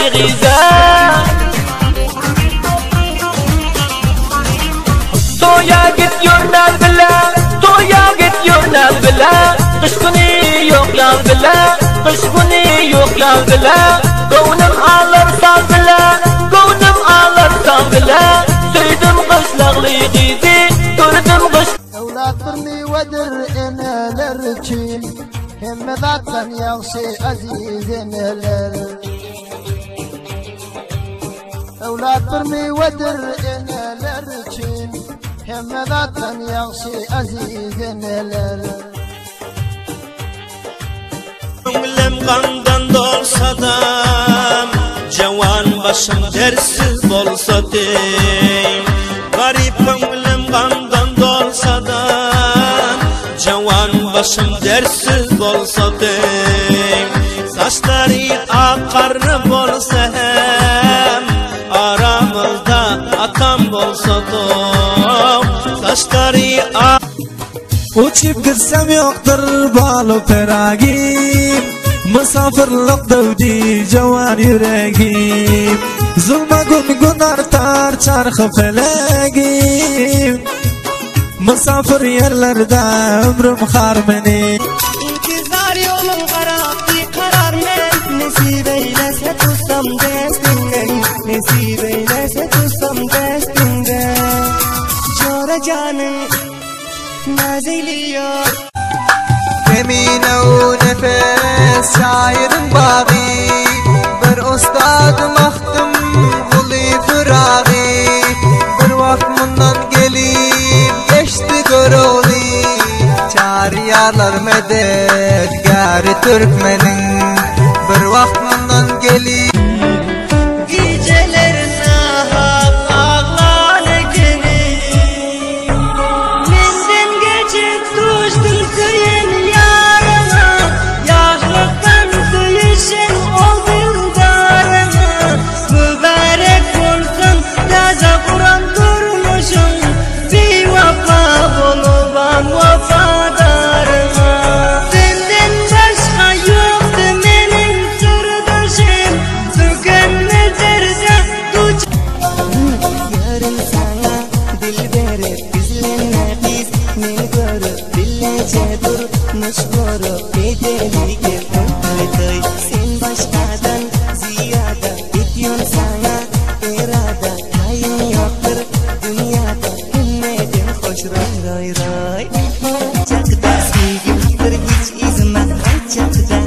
gize. Toya gidiyor ne bile, toya gidiyor ne bile. Kış günü yok yaz bile, kış günü yok yaz bile. Gönlüm ağlarsa bile, gönlüm ağlarsa bile. Söyledim kışlıklı gizi, gördüm kış. Evlat bir nivedir eneler için, hem zaten yaxşı aziz eneler. Evlat bir nivedir eneler için, hem zaten yaxşı aziz eneler. Gönlüm kandan dolsa da, cavan başım dersiz bolsa deyim. Garip gönlüm kandan dolsa da, cavan başım dersiz bolsa deyim. Saçları akarlı bolsa hem, aramızda atam bolsa da. Saçları Uçup girsem yoktur balı peragim, misafirlik devdi cavan yüreğim. Zulma gün gün artar çarkı felegim, misafir yerlerde ömrüm harmeni. İntizar yolun karardı karar men, nesip eylese tutsam destinden, nesip eylese tutsam destinden. Çora canım naziliyor. Emine o nefes şairin bağı, bir ustad mahtım guli fıragı. Bir vakt bundan gelip geçti göroli, çağırıyorlar medet gari Türkmenin. Bir vakt bundan gelip sen başkadan ziyade ediyorsun sana irade. Hayın yoktur dünyada hümmeden hoş ray ray ray. Çakda sevgimdir hiç izime, çakda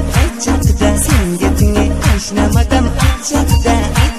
çakda sen getini aşnamadım. Çakda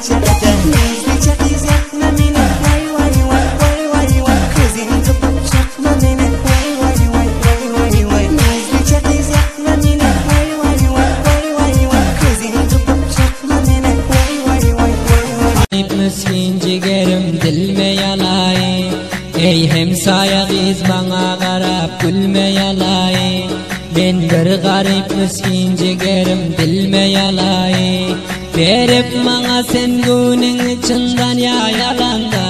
çakda nezli çakiz yakma beni vay vay vay vay vay vay. Kızım tutup çakma beni vay vay vay vay vay vay. Nezli çakiz yakma beni vay vay vay vay vay vay. Kızım tutup çakma beni vay vay vay vay vay. Miskin ciğerim dilme yalayı, ey hemsaya kız bana karab gülme yalayı. Ben bir garip miskin ciğerim dilme yalayı, verip bana sen günün içinden ya yalanda.